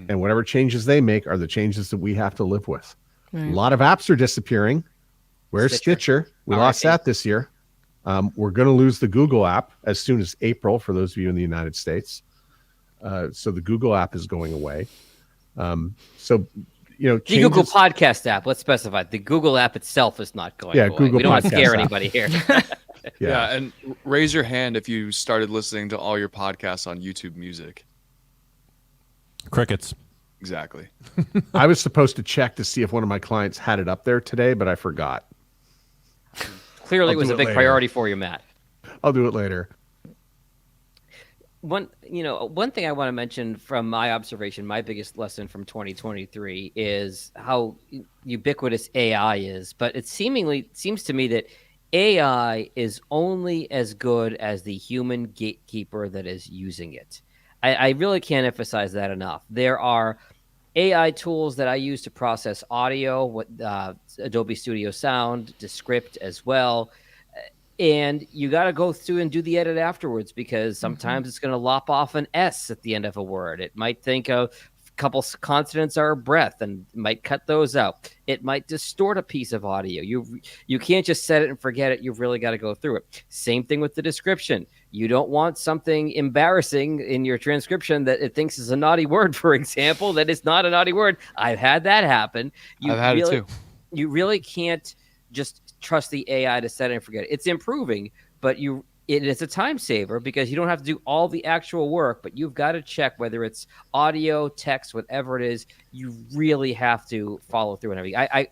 And whatever changes they make are the changes that we have to live with. Right. A lot of apps are disappearing. Where's Stitcher? We lost that this year. We're going to lose the Google app as soon as April, for those of you in the United States. So the Google app is going away. The Google Podcast app, let's specify. The Google app itself is not going away. Google we don't want to scare app. anybody here. Yeah, and raise your hand if you started listening to all your podcasts on YouTube Music. Crickets. Exactly. I was supposed to check to see if one of my clients had it up there today, but I forgot. Clearly, it was a big priority for you, Matt. I'll do it later. one thing I want to mention from my observation, my biggest lesson from 2023 is how ubiquitous AI is. But it seems to me that AI is only as good as the human gatekeeper that is using it. I really can't emphasize that enough. There are AI tools that I use to process audio, Adobe Studio Sound, Descript as well. And you got to go through and do the edit afterwards, because sometimes it's going to lop off an S at the end of a word. It might think a couple consonants are a breath and might cut those out. It might distort a piece of audio. You can't just set it and forget it. You've really got to go through it. Same thing with the description. You don't want something embarrassing in your transcription that it thinks is a naughty word, for example, that is not a naughty word. I've had that happen. I've had it too. You really can't just trust the AI to set it and forget it. It's improving, but it is a time saver because you don't have to do all the actual work, but you've got to check whether it's audio, text, whatever it is. You really have to follow through and everything. I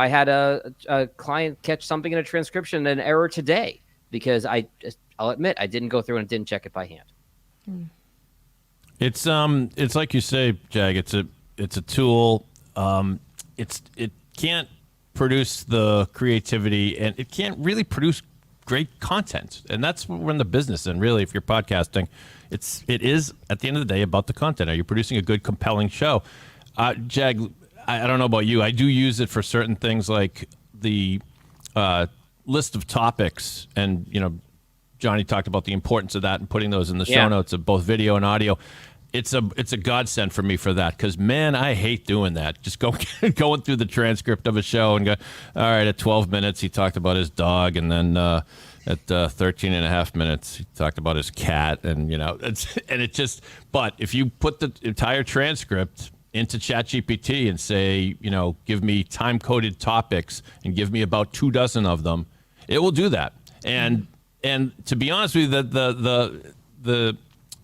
had a client catch something in a transcription, an error today, because I'll admit I didn't go through and didn't check it by hand. It's like you say, Jag. It's a tool. It can't produce the creativity, and it can't really produce great content. And that's what we're in the business. And really, if you're podcasting, it is at the end of the day about the content. Are you producing a good, compelling show? Jag, I don't know about you. I do use it for certain things, like the list of topics. And Johnny talked about the importance of that and putting those in the show notes of both video and audio. It's a godsend for me for that, because, man, I hate doing that. Just going through the transcript of a show and go, all right, at 12 minutes he talked about his dog, and then at 13 and a half minutes he talked about his cat, and but if you put the entire transcript into ChatGPT and say, give me time-coded topics and give me about 24 of them, it will do that. And to be honest with you,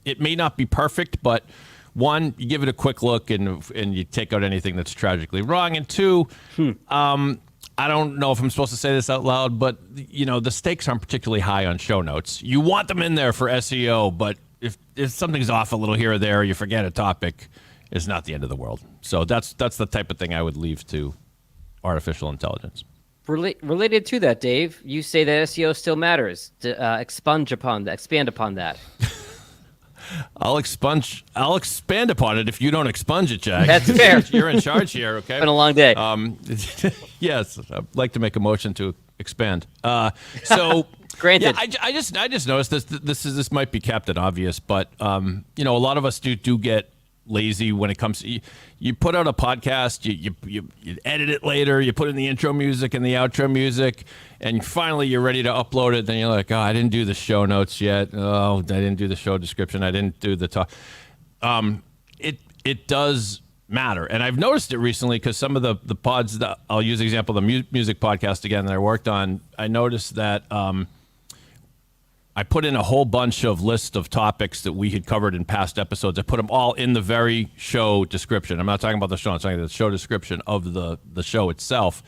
it may not be perfect, but one, you give it a quick look and you take out anything that's tragically wrong. And two, I don't know if I'm supposed to say this out loud, but the stakes aren't particularly high on show notes. You want them in there for SEO, but if something's off a little here or there, or you forget a topic, it's not the end of the world. So that's the type of thing I would leave to artificial intelligence. Related to that, Dave, you say that SEO still matters. To expand upon that. I'll expand upon it if you don't expunge it, Jack. That's fair. You're in charge here, okay? It's been a long day. Yes, I'd like to make a motion to expand. So, granted. Yeah, I just noticed this might be Captain Obvious, but a lot of us do get lazy when it comes to you put out a podcast, you edit it later, you put in the intro music and the outro music, and finally you're ready to upload it. Then you're like, oh, I didn't do the show notes yet. Oh, I didn't do the show description. I didn't do the talk. It does matter, and I've noticed it recently because some of the pods that I'll use the example of the music podcast again that I worked on. I noticed that I put in a whole bunch of list of topics that we had covered in past episodes. I put them all in the very show description. I'm not talking about the show. I'm talking about the show description of the show itself.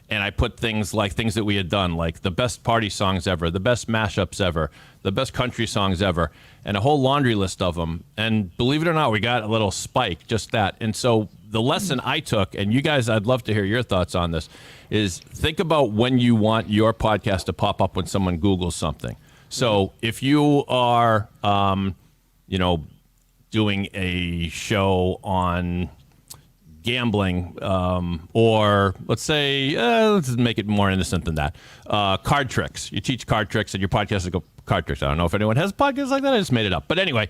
And I put things that we had done, like the best party songs ever, the best mashups ever, the best country songs ever, and a whole laundry list of them. And believe it or not, we got a little spike, just that. And so the lesson I took, and you guys, I'd love to hear your thoughts on this, is think about when you want your podcast to pop up when someone Googles something. So if you are, doing a show on gambling, or let's say, let's make it more innocent than that, card tricks. You teach card tricks, and your podcast is card tricks. I don't know if anyone has podcasts like that. I just made it up. But anyway,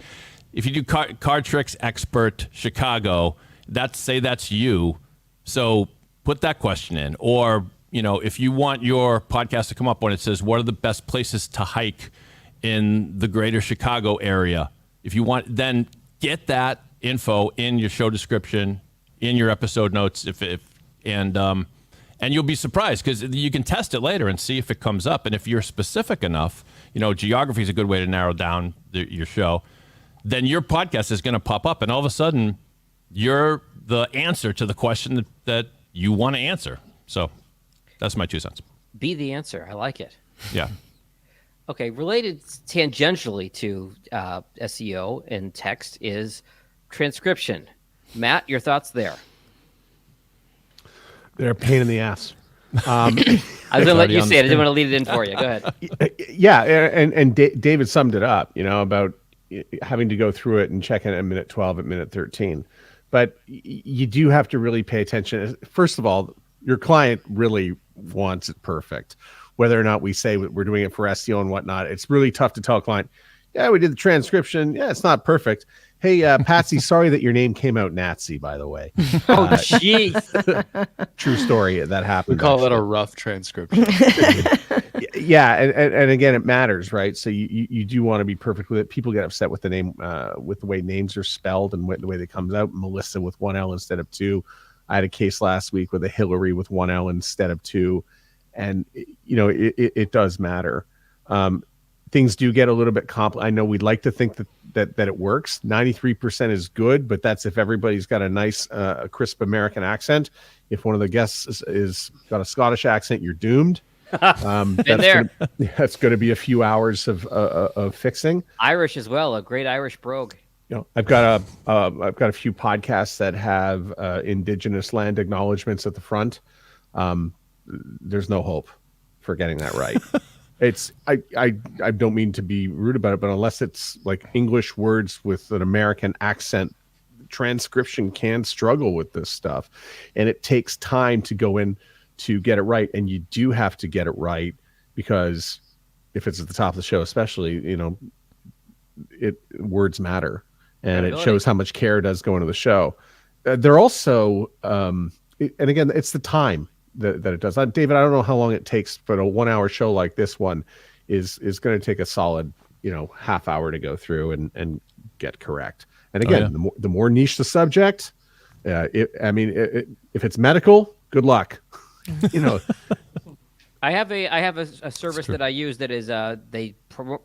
if you do card tricks expert Chicago, that's you. So put that question in, or if you want your podcast to come up when it says, what are the best places to hike in the greater Chicago area? If you want, then get that info in your show description, in your episode notes, and you'll be surprised because you can test it later and see if it comes up. And if you're specific enough, geography is a good way to narrow down your show, then your podcast is going to pop up, and all of a sudden you're the answer to the question that you want to answer. So that's my 2 cents. Be the answer. I like it. Yeah. Okay, related tangentially to SEO and text is transcription. Matt, your thoughts there? They're a pain in the ass. I was going to let you say it. I didn't want to lead it in for you. Go ahead. Yeah, and David summed it up, about having to go through it and check in at minute 12, at minute 13. But you do have to really pay attention. First of all, your client really wants it perfect. Whether or not we say we're doing it for SEO and whatnot, it's really tough to tell a client, yeah, we did the transcription. Yeah, it's not perfect. Hey, Patsy, sorry that your name came out Nazi, by the way. Oh, jeez. True story. That happened. We call that a rough transcription. Yeah, and again, it matters, right? So you do want to be perfect with it. People get upset with the name, with the way names are spelled and the way they comes out. Melissa with 1 L instead of 2. I had a case last week with a Hillary with 1 L instead of 2. And, it does matter. Things do get a little bit complicated. I know we'd like to think that it works. 93% is good, but that's if everybody's got a nice, crisp American accent. If one of the guests is got a Scottish accent, you're doomed. That's going to be a few hours of fixing. Irish as well, a great Irish brogue. I've got a few podcasts that have indigenous land acknowledgments at the front. There's no hope for getting that right. I don't mean to be rude about it, but unless it's like English words with an American accent, transcription can struggle with this stuff, and it takes time to go in to get it right. And you do have to get it right, because if it's at the top of the show, especially, words matter, and it shows how much care does go into the show. They're also, and again, it's the time that it does. David, I don't know how long it takes, but a 1 hour show like this one is going to take a solid, half hour to go through and get correct. And again, the more niche the subject, if it's medical, good luck. I have a service that I use that is they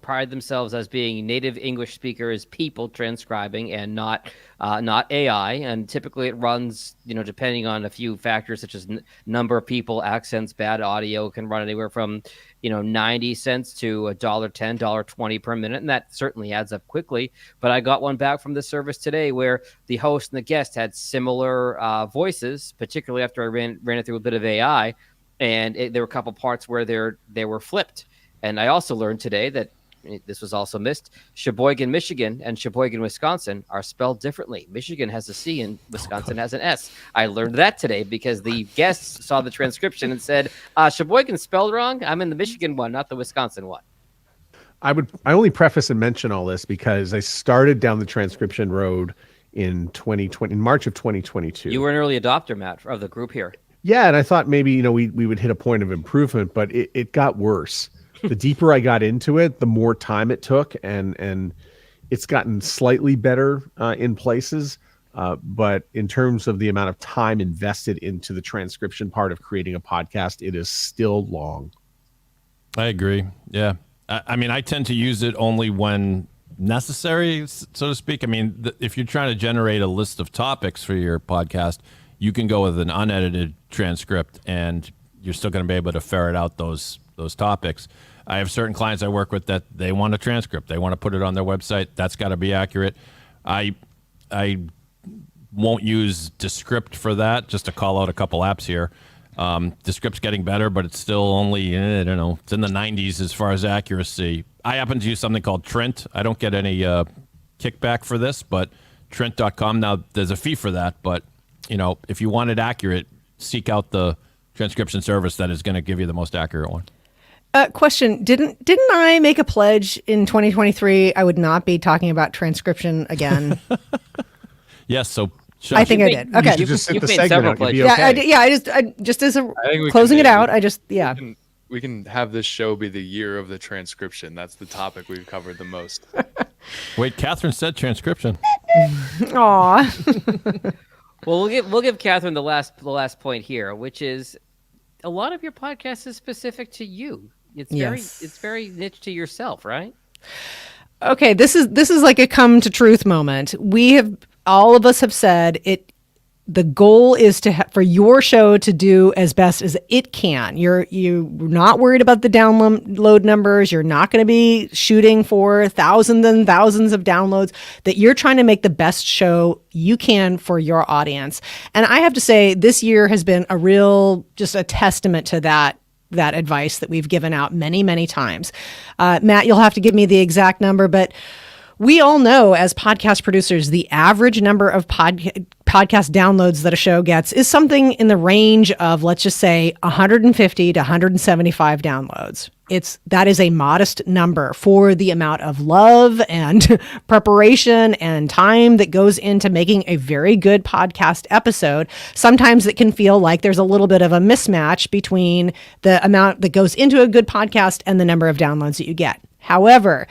pride themselves as being native English speakers, people transcribing, and not AI. And typically it runs, depending on a few factors such as number of people, accents, bad audio, can run anywhere from 90 cents to $1.10, $1.20 per minute, and that certainly adds up quickly. But I got one back from the service today where the host and the guest had similar voices, particularly after I ran it through a bit of AI. And there were a couple parts where they were flipped. And I also learned today that this was also missed. Sheboygan, Michigan, and Sheboygan, Wisconsin are spelled differently. Michigan has a C and Wisconsin has an S. I learned that today because the guests saw the transcription and said, Sheboygan's spelled wrong. I'm in the Michigan one, not the Wisconsin one. I only preface and mention all this because I started down the transcription road in March of 2022. You were an early adopter, Matt, of the group here. Yeah, and I thought maybe, we would hit a point of improvement, but it got worse. The deeper I got into it, the more time it took, and it's gotten slightly better in places. But in terms of the amount of time invested into the transcription part of creating a podcast, it is still long. I agree. Yeah. I tend to use it only when necessary, so to speak. If you're trying to generate a list of topics for your podcast, you can go with an unedited transcript and you're still going to be able to ferret out those topics. I have certain clients I work with that they want a transcript. They want to put it on their website. That's got to be accurate. I won't use Descript for that, just to call out a couple apps here. Descript's getting better, but it's still only, it's in the 90s as far as accuracy. I happen to use something called Trent. I don't get any kickback for this, but Trent.com. Now, there's a fee for that, but if you want it accurate, seek out the transcription service that is going to give you the most accurate one. Question: Didn't I make a pledge in 2023 I would not be talking about transcription again? Yes. So I think I did. Okay. You just hit the made segment several out. You'll be pledges. okay. I just as a we closing can it out. maybe- We can have this show be the year of the transcription. That's the topic we've covered the most. Wait, Catherine said transcription. Aw. Well, we'll give Catherine the last point here, which is a lot of your podcast is specific to you. It's very niche to yourself, right? Okay, this is like a come to truth moment. All of us have said it. the goal is for your show to do as best as it can. You're not worried about the download numbers. You're not going to be shooting for thousands and thousands of downloads. That you're trying to make the best show you can for your audience. And I have to say, this year has been just a testament to that advice that we've given out many, many times. Matt, you'll have to give me the exact number, but we all know as podcast producers, the average number of podcast downloads that a show gets is something in the range of, let's just say, 150 to 175 downloads. That is a modest number for the amount of love and preparation and time that goes into making a very good podcast episode. Sometimes it can feel like there's a little bit of a mismatch between the amount that goes into a good podcast and the number of downloads that you get. However,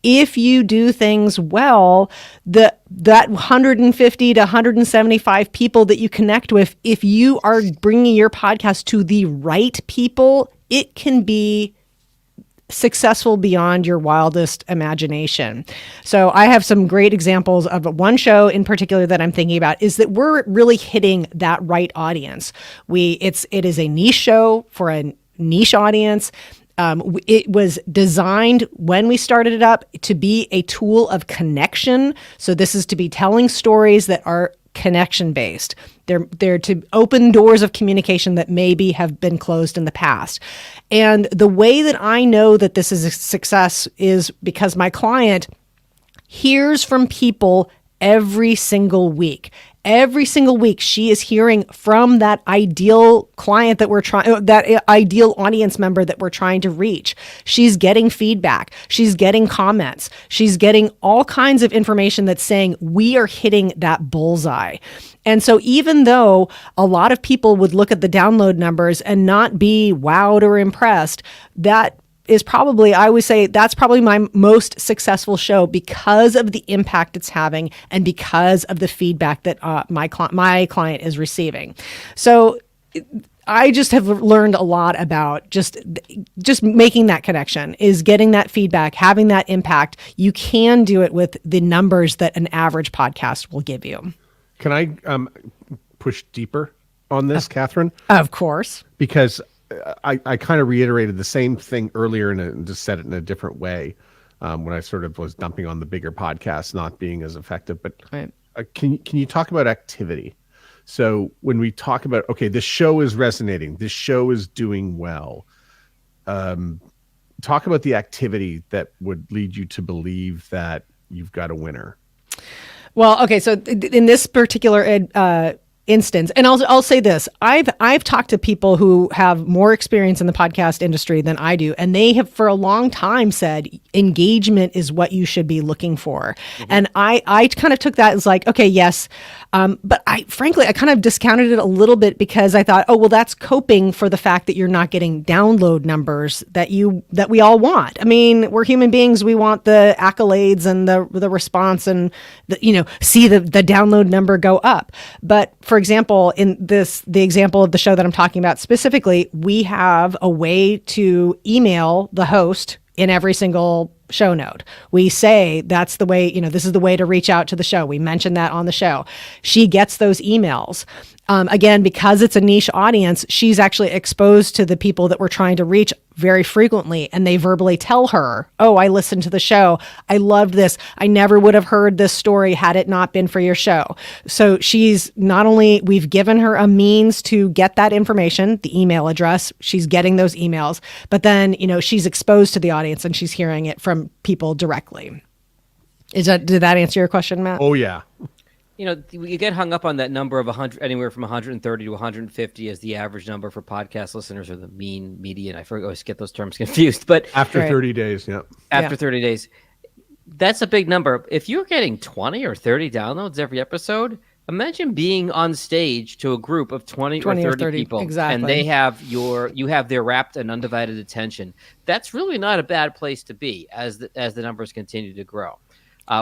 if you do things well, that 150 to 175 people that you connect with, if you are bringing your podcast to the right people, it can be successful beyond your wildest imagination. So I have some great examples of one show in particular that I'm thinking about is that we're really hitting that right audience. It is a niche show for a niche audience. It was designed when we started it up to be a tool of connection. So this is to be telling stories that are connection based. They're to open doors of communication that maybe have been closed in the past. And the way that I know that this is a success is because my client hears from people every single week. Every single week, she is hearing from that ideal client that ideal audience member that we're trying to reach. She's getting feedback. She's getting comments. She's getting all kinds of information that's saying we are hitting that bullseye. And so even though a lot of people would look at the download numbers and not be wowed or impressed, that is probably, I would say that's probably my most successful show because of the impact it's having and because of the feedback that my client is receiving. So I just have learned a lot about just making that connection, is getting that feedback, having that impact. You can do it with the numbers that an average podcast will give you. Can I push deeper on this, Catherine? Of course. Because I kind of reiterated the same thing earlier and just said it in a different way when I sort of was dumping on the bigger podcasts not being as effective. But right. Can you talk about activity? So when we talk about, okay, this show is resonating, this show is doing well, talk about the activity that would lead you to believe that you've got a winner. Well, okay, so in this particular instance, and I'll say this, I've talked to people who have more experience in the podcast industry than I do, and they have for a long time said engagement is what you should be looking for. Mm-hmm. And I kind of took that as like, okay, yes, but I kind of discounted it a little bit because I thought, oh, well, that's coping for the fact that you're not getting download numbers that we all want. I mean, we're human beings. We want the accolades and the response and see the download number go up. But for example, the example of the show that I'm talking about specifically, we have a way to email the host in every single show note. We say that's the way, this is the way to reach out to the show. We mention that on the show. She gets those emails. Again, because it's a niche audience, she's actually exposed to the people that we're trying to reach very frequently. And they verbally tell her, oh, I listened to the show. I loved this. I never would have heard this story had it not been for your show. So we've given her a means to get that information, the email address. She's getting those emails, but then, she's exposed to the audience and she's hearing it from people directly. Did that answer your question, Matt? Oh, yeah. You get hung up on that number of 100, anywhere from 130 to 150 as the average number for podcast listeners, or the mean, median. I always get those terms confused. But after 30 days, yeah. After 30 days, that's a big number. If you're getting 20 or 30 downloads every episode, imagine being on stage to a group of 20 or 30 people, exactly. And they have you have their rapt and undivided attention. That's really not a bad place to be as the numbers continue to grow.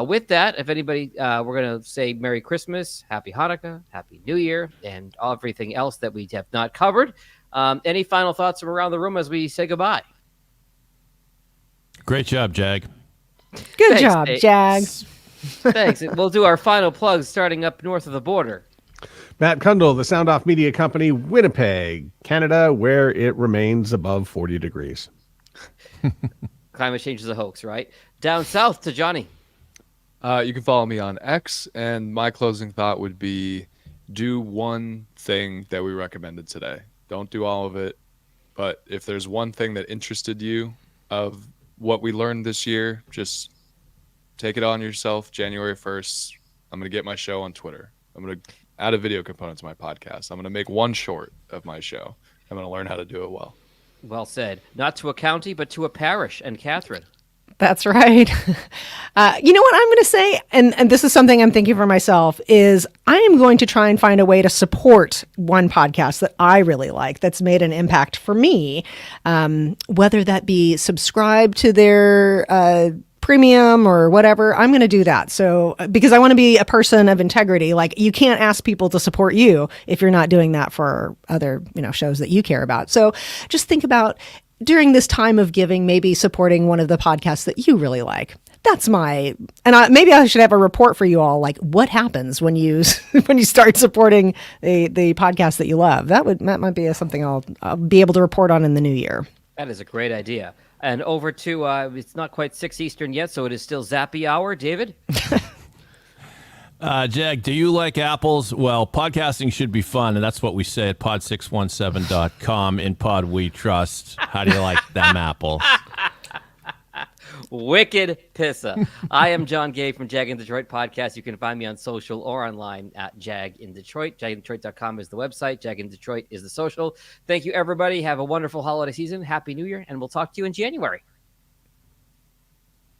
With that, if anybody, we're going to say Merry Christmas, Happy Hanukkah, Happy New Year, and everything else that we have not covered. Any final thoughts from around the room as we say goodbye? Great job, Jag. Good job, Jag. Thanks. We'll do our final plugs starting up north of the border. Matt Kundle, the Sound Off Media Company, Winnipeg, Canada, where it remains above 40 degrees. Climate change is a hoax, right? Down south to Johnny. You can follow me on X, and my closing thought would be do one thing that we recommended today. Don't do all of it, but if there's one thing that interested you of what we learned this year, just take it on yourself. January 1st, I'm going to get my show on Twitter. I'm going to add a video component to my podcast. I'm going to make one short of my show. I'm going to learn how to do it well. Well said. Not to a county, but to a parish. And Catherine. That's right. You know what I'm going to say, and this is something I'm thinking for myself, is I am going to try and find a way to support one podcast that I really like that's made an impact for me, whether that be subscribe to their premium or whatever. I'm going to do that. So because I want to be a person of integrity. Like, you can't ask people to support you if you're not doing that for other, shows that you care about. So just think about, during this time of giving, maybe supporting one of the podcasts that you really like. That's maybe I should have a report for you all, like what happens when you start supporting the podcast that you love. That might be something I'll be able to report on in the new year. That is a great idea. And over to, it's not quite 6 Eastern yet, so it is still Zappy Hour. David? Jag, do you like apples? Well, podcasting should be fun, and that's what we say at pod617.com. In Pod We Trust. How do you like them apples? Wicked pissa. I am John Gay from Jag in Detroit Podcast. You can find me on social or online at Jag in Detroit. JagInDetroit.com is the website. Jag in Detroit is the social. Thank you, everybody. Have a wonderful holiday season. Happy New Year, and we'll talk to you in January.